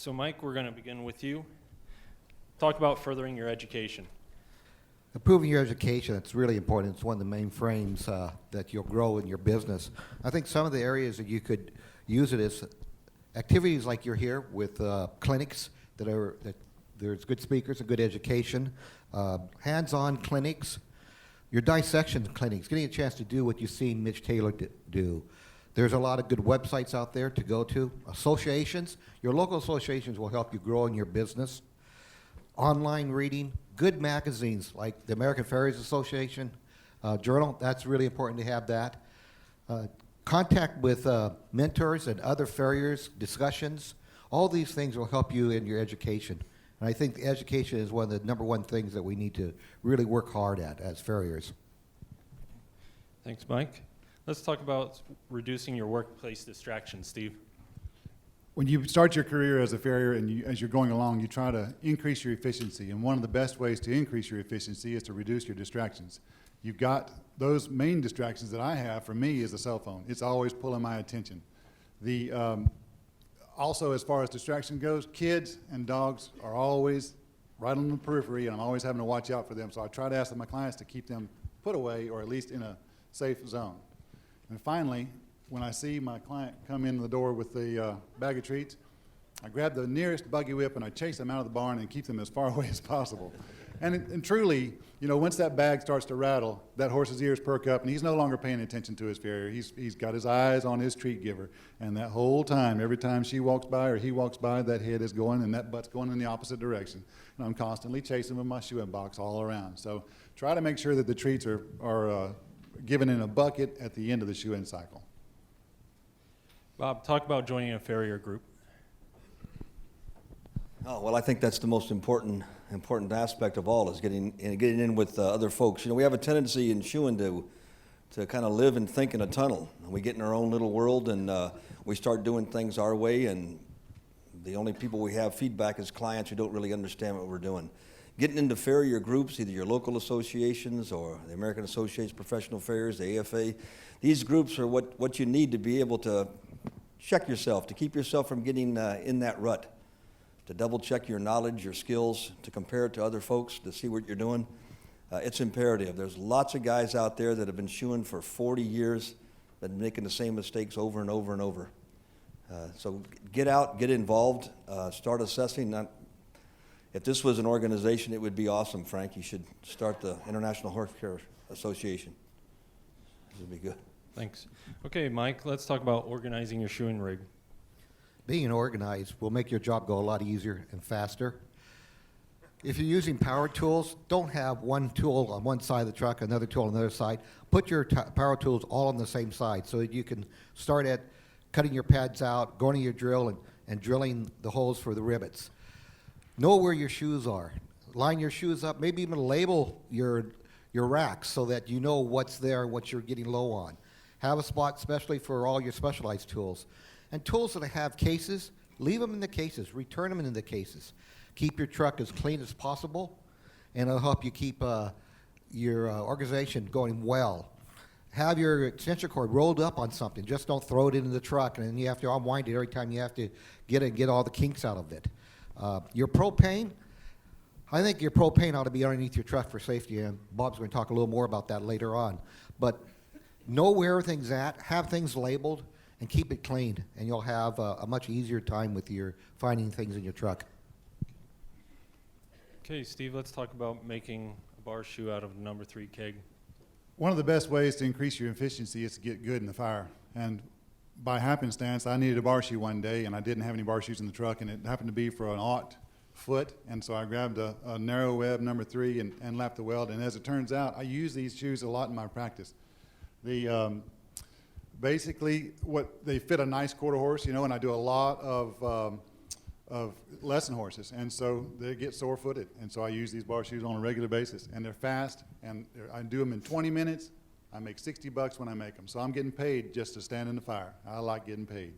So Mike, we're going to begin with you. Talk about furthering your education. Improving your education, it's really important. It's one of the main frames that you'll grow in your business. I think some of the areas that you could use it is activities like you're here with clinics that there's good speakers and good education, hands-on clinics, your dissection clinics, getting a chance to do what you've seen Mitch Taylor do. There's a lot of good websites out there to go to. Associations, your local associations will help you grow in your business. Online reading, good magazines like the American Farriers Association Journal, that's really important to have that. Contact with mentors and other farriers, discussions, all these things will help you in your education. And I think education is one of the number one things that we need to really work hard at as farriers. Thanks, Mike. Let's talk about reducing your workplace distractions, Steve. When you start your career as a farrier and as you're going along, you try to increase your efficiency. And one of the best ways to increase your efficiency is to reduce your distractions. You've got those main distractions that I have, for me, is a cell phone. It's always pulling my attention. Also, as far as distraction goes, kids and dogs are always right on the periphery, and I'm always having to watch out for them. So I try to ask my clients to keep them put away or at least in a safe zone. And finally, when I see my client come in the door with the bag of treats, I grab the nearest buggy whip and I chase them out of the barn and keep them as far away as possible. And truly, you know, once that bag starts to rattle, that horse's ears perk up and he's no longer paying attention to his farrier. He's got his eyes on his treat giver. And that whole time, every time she walks by or he walks by, that head is going and that butt's going in the opposite direction. And I'm constantly chasing with my shoeing box all around. So try to make sure that the treats are given in a bucket at the end of the shoe-in cycle. Bob, talk about joining a farrier group. Oh, well, I think that's the most important aspect of all is getting in with other folks. You know, we have a tendency in shoeing to kind of live and think in a tunnel. We get in our own little world and we start doing things our way, and the only people we have feedback is clients who don't really understand what we're doing. Getting into farrier groups, either your local associations or the American Association of Professional Farriers, the AFA, these groups are what you need to be able to check yourself, to keep yourself from getting in that rut, to double check your knowledge, your skills, to compare it to other folks, to see what you're doing. It's imperative. There's lots of guys out there that have been shoeing for 40 years, that are making the same mistakes over and over and over. So get out, get involved, start assessing. If this was an organization, it would be awesome, Frank. You should start the International Hoof-Care Association. This would be good. Thanks. Okay, Mike, let's talk about organizing your shoeing rig. Being organized will make your job go a lot easier and faster. If you're using power tools, don't have one tool on one side of the truck, another tool on the other side. Put your power tools all on the same side so that you can start at cutting your pads out, going to your drill, and drilling the holes for the rivets. Know where your shoes are. Line your shoes up, maybe even label your racks so that you know what's there, what you're getting low on. Have a spot especially for all your specialized tools. And tools that have cases, leave them in the cases, return them in the cases. Keep your truck as clean as possible, and it'll help you keep your organization going well. Have your extension cord rolled up on something. Just don't throw it into the truck, and then you have to unwind it every time you have to get all the kinks out of it. Your propane, I think your propane ought to be underneath your truck for safety, and Bob's going to talk a little more about that later on. But know where everything's at, have things labeled, and keep it clean, and you'll have a much easier time with your finding things in your truck. Okay, Steve, let's talk about making a bar shoe out of the number 3 keg. One of the best ways to increase your efficiency is to get good in the fire. And by happenstance, I needed a bar shoe one day, and I didn't have any bar shoes in the truck, and it happened to be for an 0.0 foot, and so I grabbed a narrow web number 3 and lapped the weld. And as it turns out, I use these shoes a lot in my practice. Basically, they fit a nice quarter horse, you know, and I do a lot of lesson horses, and so they get sore-footed, and so I use these bar shoes on a regular basis, and they're fast, and I do them in 20 minutes. I make $60 when I make them, so I'm getting paid just to stand in the fire. I like getting paid.